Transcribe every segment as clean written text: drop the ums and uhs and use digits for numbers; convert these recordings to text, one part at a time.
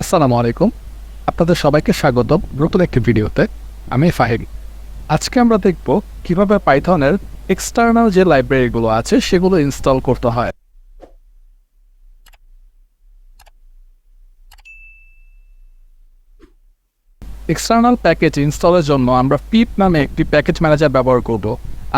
আসসালামু আলাইকুম। আপনাদের সবাইকে স্বাগতম নতুন একটি ভিডিওতে। আমি ফাহিম। আজকে আমরা দেখব কিভাবে পাইথনের এক্সটার্নাল যে লাইব্রেরিগুলো আছে সেগুলো ইনস্টল করতে হয়। এক্সটার্নাল প্যাকেজ ইনস্টলের জন্য আমরা পিপ নামে একটি প্যাকেজ ম্যানেজার ব্যবহার করব।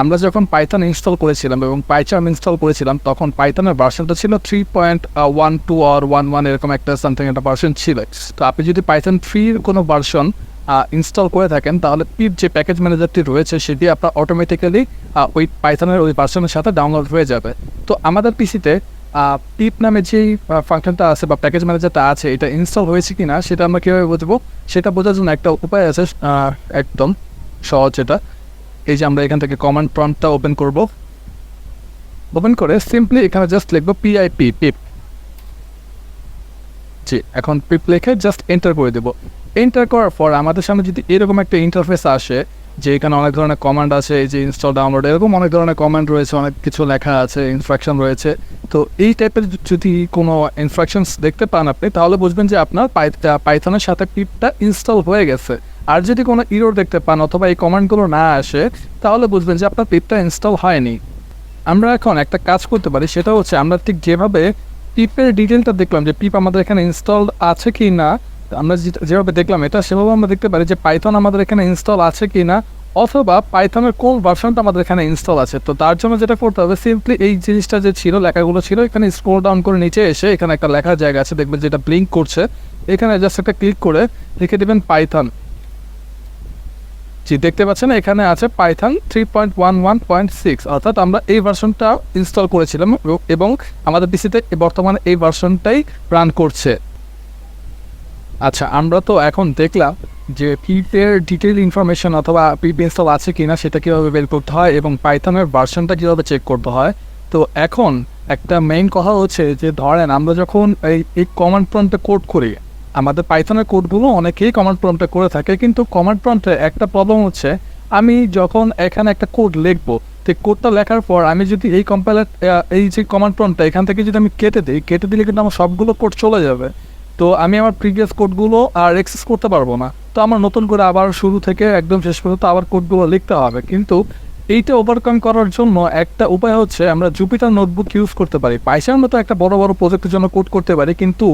আমরা যখন পাইথন ইনস্টল করেছিলাম এবং পাইচার্ম ইনস্টল করেছিলাম তখন পাইথনের ভার্সনটা ছিল 3.12 or 11 এরকম একটা সামথিং একটা ভার্সন ছিল। তো আপনি যদি পাইথন 3-র কোনো ভার্সন ইনস্টল করে থাকেন তাহলে পিপ যে প্যাকেজ ম্যানেজারটি রয়েছে সেটি আপনার অটোমেটিক্যালি ওই পাইথনের ওই ভার্সনের সাথে ডাউনলোড হয়ে যাবে। তো আমাদের পিসিতে পিপ নামে যেই ফাংশনটা আছে বা প্যাকেজ ম্যানেজারটা আছে এটা ইনস্টল হয়েছে কি না সেটা আমরা কীভাবে বুঝবো, সেটা বোঝার জন্য একটা উপায় আছে, একদম সহজ। এটা এই যে আমরা এখান থেকে কমান্ড প্রম্পটটা ওপেন করব। ওপেন করে সিম্পলি এখানে জাস্ট লিখবো পিপ। জি, এখন পিপ লিখে জাস্ট এন্টার করে দেবো। এন্টার করার পর আমাদের সামনে যদি এরকম একটা ইন্টারফেস আসে যে এখানে অনেক ধরনের কমান্ড আছে, এই যে ইনস্টল ডাউনলোড এরকম অনেক ধরনের কমান্ড রয়েছে, অনেক কিছু লেখা আছে, ইনস্ট্রাকশন রয়েছে। তো এই টাইপের যদি কোনো ইনস্ট্রাকশনস দেখতে পান আপনি তাহলে বুঝবেন যে আপনার পাইথনের সাথে পিপটা ইনস্টল হয়ে গেছে। আর যদি কোনো ইরর দেখতে পান অথবা এই কমান্ডগুলো না আসে তাহলে বুঝবেন যে আপনার পিপটা ইনস্টল হয়নি। আমরা এখন একটা কাজ করতে পারি, সেটা হচ্ছে আমরা ঠিক যেভাবে পিপের ডিটেলটা দেখলাম যে পিপ আমাদের এখানে ইনস্টল আছে কি না, আমরা যেভাবে দেখলাম এটা সেভাবে আমরা দেখতে পারি যে পাইথন আমাদের এখানে ইনস্টল আছে কি না, অথবা পাইথনের কোন ভার্সনটা আমাদের এখানে ইনস্টল আছে। তো তার জন্য যেটা করতে হবে, সিম্পলি এই জিনিসটা যে ছিল, লেখাগুলো ছিল, এখানে স্ক্রল ডাউন করে নিচে এসে এখানে একটা লেখার জায়গা আছে, দেখবেন যেটা ব্লিঙ্ক করছে, এখানে জাস্ট একটা ক্লিক করে লিখে দেবেন পাইথন। জি, দেখতে পাচ্ছেন এখানে আছে পাইথন 3.11.6, অর্থাৎ আমরা এই ভার্সনটা ইনস্টল করেছিলাম এবং আমাদের পিসিতে বর্তমানে এই ভার্সনটাই রান করছে। আচ্ছা, আমরা তো এখন দেখলাম যে পিপের ডিটেল ইনফরমেশন অথবা পিপ ইনস্টল আছে কিনা সেটা কীভাবে বের করতে হয় এবং পাইথনের ভার্সনটা কীভাবে চেক করতে হয়। তো এখন একটা মেইন কথা হচ্ছে যে ধরেন আমরা যখন এই কমান্ড প্রম্পটে কোড করি, আমাদের পাইথনের কোডগুলো অনেকেই কমান্ড প্রম্পটে করে থাকে, কিন্তু কমান্ড প্রম্পটে একটা প্রবলেম হচ্ছে, আমি যখন এখানে একটা কোড লিখবো, তো কোডটা লেখার পর আমি যদি এই কম্পাইলার এই যে কমান্ড প্রম্পটটা এখান থেকে যদি আমি কেটে দিলে কিন্তু আমার সবগুলো কোড চলে যাবে। তো আমি আমার প্রিভিয়াস কোডগুলো আর অ্যাক্সেস করতে পারবো না। তো আমার নতুন করে আবার শুরু থেকে একদম শেষ পর্যন্ত আবার কোডগুলো লিখতে হবে। কিন্তু এইটা ওভারকাম করার জন্য একটা উপায় হচ্ছে আমরা জুপিটার নোটবুক ইউজ করতে পারি। পাইথনের মতো একটা বড় বড় প্রজেক্টের জন্য কোড করতে পারি, কিন্তু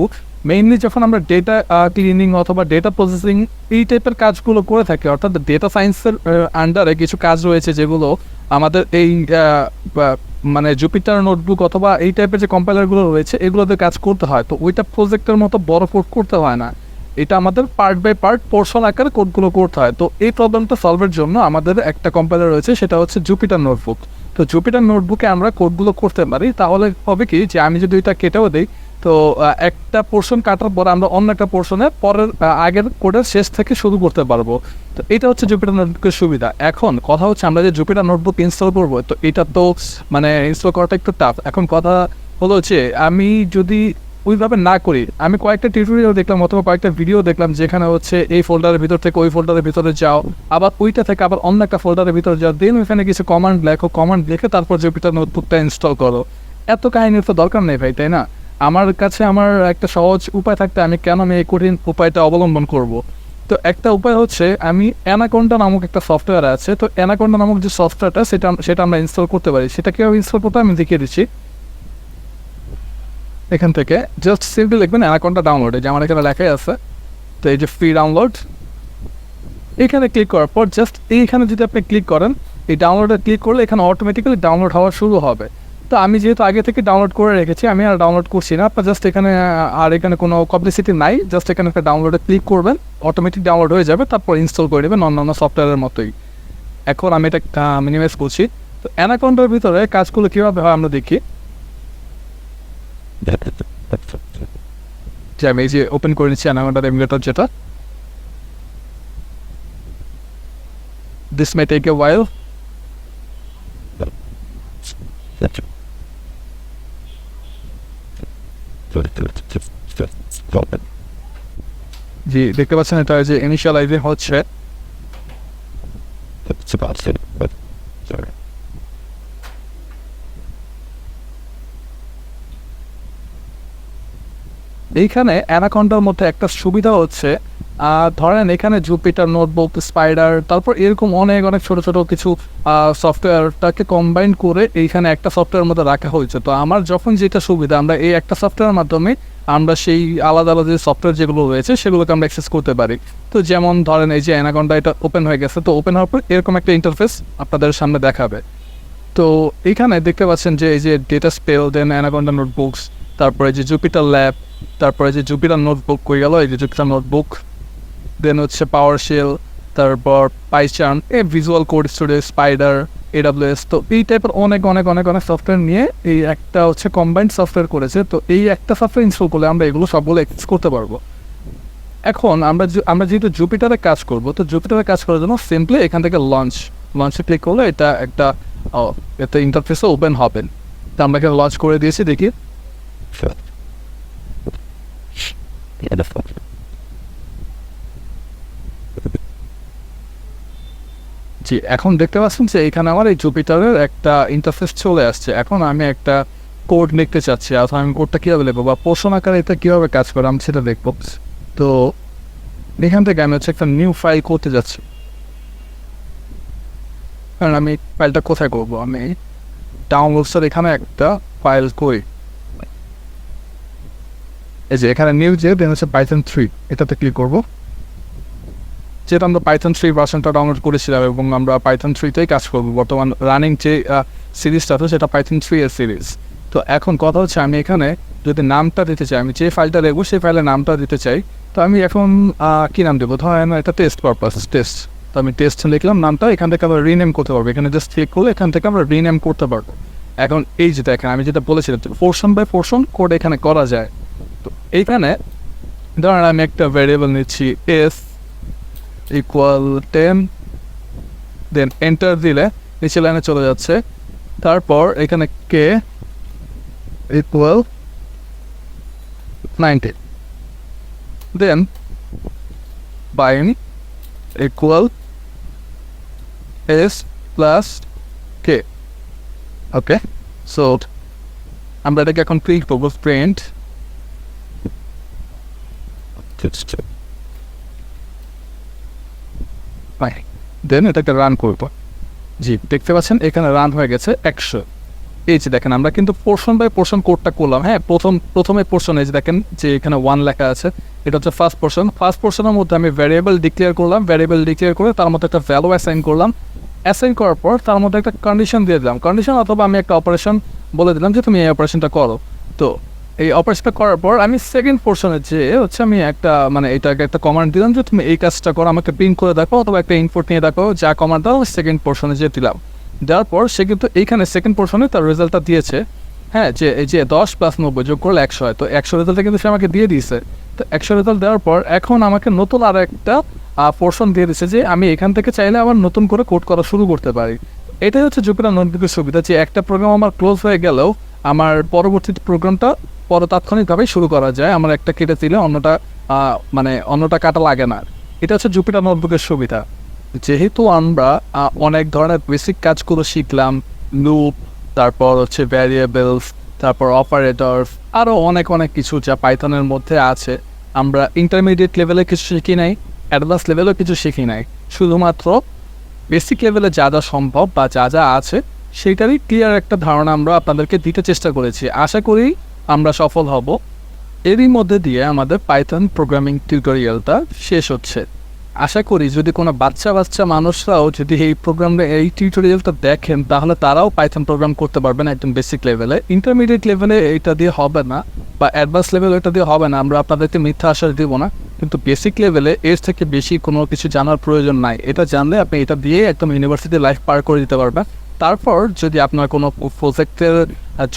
মেইনলি যখন আমরা ডেটা ক্লিনিং অথবা ডেটা প্রসেসিং এই টাইপের কাজগুলো করে থাকি, অর্থাৎ ডেটা সায়েন্সের আন্ডারে কিছু কাজ রয়েছে যেগুলো আমাদের এই মানে জুপিটার নোটবুক অথবা এই টাইপের যে কম্পাইলারগুলো রয়েছে এগুলোতে কাজ করতে হয়। তো ওইটা প্রজেক্টের মতো বড় কোড করতে হয় না, এটা আমাদের পার্ট বাই পার্ট পোর্শন আকারে কোডগুলো করতে হয়। তো এই প্রবলেমটা সলভের জন্য আমাদের একটা কম্পাইলার রয়েছে, সেটা হচ্ছে জুপিটার নোটবুক। তো জুপিটার নোটবুকে আমরা কোডগুলো করতে পারি। তাহলে হবে কি যে আমি যদি ওইটা কেটেও দিই, তো একটা পোর্শন কাটার পর আমরা অন্য একটা পোর্শনে পরের আগের কোডের শেষ থেকে শুরু করতে পারবো। তো এটা হচ্ছে জুপিটার নোটবুকের সুবিধা। এখন কথা হচ্ছে আমরা যে জুপিটার নোটবুক ইনস্টল করবো, তো এটা তো মানে ইনস্টল করাটা একটু টাফ। এখন কথা হলো যে আমি যদি ওইভাবে না করি, আমি কয়েকটা টিউটোরিয়াল দেখলাম অথবা কয়েকটা ভিডিও দেখলাম যেখানে হচ্ছে এই ফোল্ডারের ভিতর থেকে ওই ফোল্ডারের ভিতরে যাও, আবার ওইটা থেকে আবার অন্য একটা ফোল্ডারের ভিতরে যাও, দেন ওইখানে কিছু কমান্ড লেখো, কমান্ড লিখে তারপর জুপিটার নোটবুকটা ইনস্টল করো। এত কাহিনীর তো দরকার নেই ভাই, তাই না? আমার কাছে আমার একটা সহজ উপায় থাকতে আমি কেন এই কঠিন উপায়টা অবলম্বন করব? তো একটা উপায় হচ্ছে, আমি অ্যানাকোন্ডা নামক একটা সফটওয়্যার আছে, তো অ্যানাকোন্ডা নামক যে সফটওয়্যারটা সেটা আমরা ইনস্টল করতে পারি। সেটা কীভাবে ইনস্টল করতে আমি দেখিয়ে দিচ্ছি। এখান থেকে জাস্ট সিম্পলি লিখবেন অ্যানাকোন্ডা ডাউনলোড, যে আমার এখানে লেখাই আছে। তো এই যে ফ্রি ডাউনলোড, এখানে ক্লিক করার পর জাস্ট এইখানে যদি আপনি ক্লিক করেন, এই ডাউনলোডে ক্লিক করলে এখানে অটোমেটিক্যালি ডাউনলোড হওয়া শুরু হবে। তো আমি যেহেতু আগে থেকে ডাউনলোড করে রেখেছি, আমি আর ডাউনলোড করছি না। আপনার জাস্ট এখানে আর এখানে কোনো কমপ্লিসিটি নাই, জাস্ট এখানে একটা ডাউনলোডে ক্লিক করবেন, অটোমেটিক ডাউনলোড হয়ে যাবে, তারপর ইনস্টল করে দেবেন অন্যান্য সফটওয়্যারের মতোই। এখন আমি এটা মিনিমাইজ করছি। তো অ্যানাকোন্ডার ভিতরে কাজগুলো কীভাবে হয় আমরা দেখি। যে আমি এই যে ওপেন করে নিচ্ছি অ্যানাকোন্ডার এমুলেটর, যেটা দিস মে টেক এ ওয়াইল। জি, দেখতে পাচ্ছেন এটা যে ইনিশিয়ালাইজিং হচ্ছে। এইখানে অ্যানাকন্ডার মধ্যে একটা সুবিধা হচ্ছে ধরেন এখানে জুপিটার নোটবুক, স্পাইডার, তারপর এরকম অনেক অনেক ছোটো ছোটো কিছু সফটওয়্যারটাকে কম্বাইন করে এইখানে একটা সফটওয়্যারের মধ্যে রাখা হয়েছে। তো আমার যখন যেটা সুবিধা, আমরা এই একটা সফটওয়্যারের মাধ্যমে আমরা সেই আলাদা আলাদা যে সফটওয়্যার যেগুলো রয়েছে সেগুলোকে আমরা অ্যাক্সেস করতে পারি। তো যেমন ধরেন এই যে অ্যানাকন্ডা, এটা ওপেন হয়ে গেছে, তো ওপেন হওয়ার পর এরকম একটা ইন্টারফেস আপনাদের সামনে দেখাবে। তো এইখানে দেখতে পাচ্ছেন যে এই যে ডেটা স্পেল, দেন অ্যানাকন্ডা নোটবুকস, তারপরে যে জুপিটার ল্যাব, তারপরে যে জুপিটার নোটবুক কই গেল, এই যে জুপিটার নোটবুক, দেন হচ্ছে পাওয়ার শেল, তারপর PyCharm, visual code studio, Spyder, AWS। তো এই টাইপের অনেক অনেক অনেক অনেক সফটওয়্যার নিয়ে এই একটা হচ্ছে কম্বাইন্ড সফটওয়্যার করেছে। তো এই একটা সফটওয়্যার ইনস্টল করলে আমরা এগুলো সবগুলো অ্যাক্সেস করতে পারবো। এখন আমরা যেহেতু জুপিটারে কাজ করব, তো জুপিটারে কাজ করার জন্য সিম্পলি এখান থেকে লঞ্চে ক্লিক করলে এটা একটা ইন্টারফেসে ওপেন হবে। তো আমরা এখানে লঞ্চ করে দিয়েছি, দেখি। জি, এখন দেখতে পাচ্ছেন যে এখানে আমার এই জুপিটারের একটা ইন্টারফেস চলে আসছে। এখন আমি একটা কোড লিখতে চাচ্ছি, অথবা আমি কোডটা কীভাবে লিখবো বা পোর্শন আকারে এটা কীভাবে কাজ করে আমি সেটা দেখবো। তো এখান থেকে আমি হচ্ছে একটা নিউ ফাইল করতে যাচ্ছি। কারণ আমি ফাইলটা কোথায় করবো, আমি ডাউনলোডসের এখানে একটা ফাইল করি, এই যে এখানে নিউ, যে দেন হচ্ছে Python 3, এটাতে ক্লিক করবো। যেটা আমরা Python 3 ভার্সনটা ডাউনলোড করেছিলাম এবং আমরা Python 3তেই কাজ করবো। বর্তমান রানিং যে সিরিজটা আছে সেটা Python 3 এর সিরিজ। তো এখন কথা হচ্ছে আমি এখানে যদি নামটা দিতে চাই, আমি যে ফাইলটা লিখবো সেই ফাইলের নামটা দিতে চাই। তো আমি এখন কী নাম দেবো, ধরেন এটা টেস্ট পারপাস, টেস্ট। তো আমি টেস্ট লিখলাম নামটা, এখান থেকে আমরা রিনেম করতে পারবো। এখানে জাস্ট ক্লিক করলে এখান থেকে আমরা রিনেম করতে পারবো। এখন এই যে দেখেন আমি যেটা বলেছিলাম, পোর্শন বাই পোর্শন কোড এখানে করা যায়। তো এইখানে ধরেন আমি একটা ভ্যারিয়েবল নিচ্ছি এস ইকুয়াল 10, দেন এন্টার দিলে নিচে লাইনে চলে যাচ্ছে। তারপর এখানে কে ইকুয়াল 90, দেন বাইন ইকুয়াল এস প্লাস কে। ওকে, সো আমরা এটাকে এখন ক্লিক করবো প্রিন্ট। দেন এটাকে রান করবো। জি, দেখতে পাচ্ছেন এখানে রান হয়ে গেছে 100। এই যে দেখেন আমরা কিন্তু পোর্শন বাই পোর্শন কোডটা করলাম। হ্যাঁ, প্রথমে পোর্শন, এই যে দেখেন যে এখানে 1 লেখা আছে, এটা হচ্ছে ফার্স্ট পোর্শন। ফার্স্ট পোর্শনের মধ্যে আমি ভ্যারিয়েবল ডিক্লেয়ার করলাম, ভ্যারিয়েবল ডিক্লেয়ার করে তার মধ্যে একটা ভ্যালু অ্যাসাইন করলাম। অ্যাসাইন করার পর তার মধ্যে একটা কন্ডিশন দিয়ে দিলাম, কন্ডিশন অথবা আমি একটা অপারেশন বলে দিলাম যে তুমি এই অপারেশনটা করো। তো এই অপারেশনটা করার পর আমি সেকেন্ড পোর্শনে যে হচ্ছে আমি একটা এটাকে একটা কমান্ড দিলাম যে তুমি এই কাজটা করো, আমাকে প্রিন্ট করে দেখো অথবা একটা ইনপুট নিয়ে দেখো, যা কমান্ড দাও সেকেন্ড পোর্শনে যে দিলাম। দেওয়ার পর সে কিন্তু এইখানে সেকেন্ড পোর্শনে তার রেজাল্টটা দিয়েছে। হ্যাঁ, যে এই যে 10 + 90 যোগ করলে 100 হয়। তো 100 রেজাল্টটা কিন্তু সে আমাকে দিয়ে দিয়েছে। তো 100 রেজাল্ট দেওয়ার পর এখন আমাকে নতুন আর একটা পোর্শন দিয়ে দিচ্ছে যে আমি এখান থেকে চাইলে আবার নতুন করে কোড করা শুরু করতে পারি। এটাই হচ্ছে জুপিটার নোটবুকের সুবিধা, যে একটা প্রোগ্রাম আমার ক্লোজ হয়ে গেলেও আমার পরবর্তী প্রোগ্রামটা তাৎক্ষণিকভাবেই শুরু করা যায়। আমার একটা কেটে দিলে অন্যটা কাটা লাগে না। এটা হচ্ছে জুপিটার নোটবুকের সুবিধা। যেহেতু আমরা অনেক ধরনের বেসিক কাজগুলো শিখলাম, লুপ, তারপর হচ্ছে ভ্যারিয়েবলস, তারপর অপারেটরস, আরও অনেক অনেক কিছু যা পাইথনের মধ্যে আছে। আমরা ইন্টারমিডিয়েট লেভেলে কিছু শিখি নাই, অ্যাডভান্স লেভেলেও কিছু শিখি নাই। শুধুমাত্র বেসিক লেভেলে যা যা সম্ভব বা যা যা আছে সেইটারই ক্লিয়ার একটা ধারণা আমরা আপনাদেরকে দিতে চেষ্টা করেছি। আশা করি আমরা সফল হব। এরই মধ্যে দিয়ে আমাদের পাইথন প্রোগ্রামিং টিউটোরিয়ালটা শেষ হচ্ছে। আশা করি যদি কোনো বাচ্চা মানুষরাও যদি এই টিউটোরিয়ালটা দেখেন, তাহলে তারাও পাইথন প্রোগ্রাম করতে পারবেন একদম বেসিক লেভেলে। ইন্টারমিডিয়েট লেভেলে এটা দিয়ে হবে না, বা অ্যাডভান্স লেভেলে এটা দিয়ে হবে না। আমরা আপনাদেরকে মিথ্যা আশ্বাস দিব না, কিন্তু বেসিক লেভেলে এর থেকে বেশি কোনো কিছু জানার প্রয়োজন নাই। এটা জানলে আপনি এটা দিয়ে একদম ইউনিভার্সিটি লাইফ পার করে দিতে পারবেন। তারপর যদি আপনার কোনো প্রজেক্টের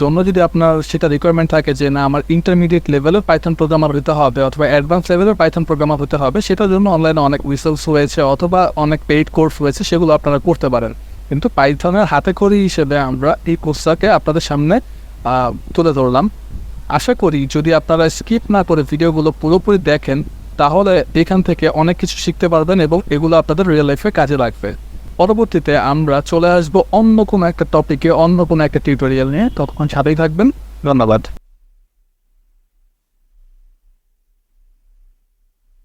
জন্য যদি আপনার সেটা রিকোয়ারমেন্ট থাকে যে না আমার ইন্টারমিডিয়েট লেভেলের পাইথন প্রোগ্রামার হতে হবে অথবা অ্যাডভান্স লেভেলের পাইথন প্রোগ্রামার হতে হবে, সেটার জন্য অনলাইনে অনেক রিসোর্স রয়েছে অথবা অনেক পেইড কোর্স রয়েছে, সেগুলো আপনারা করতে পারেন। কিন্তু পাইথনের হাতেখড়ি হিসেবে আমরা এই কোর্সটাকে আপনাদের সামনে তুলে ধরলাম। আশা করি যদি আপনারা স্কিপ না করে ভিডিওগুলো পুরোপুরি দেখেন, তাহলে এখান থেকে অনেক কিছু শিখতে পারবেন এবং এগুলো আপনাদের রিয়েল লাইফে কাজে লাগবে। পরবর্তীতে আমরা চলে আসবো অন্য কোনো একটা টপিকে, অন্য কোনো একটা টিউটোরিয়াল নিয়ে। ততক্ষণ সাথেই থাকবেন। ধন্যবাদ।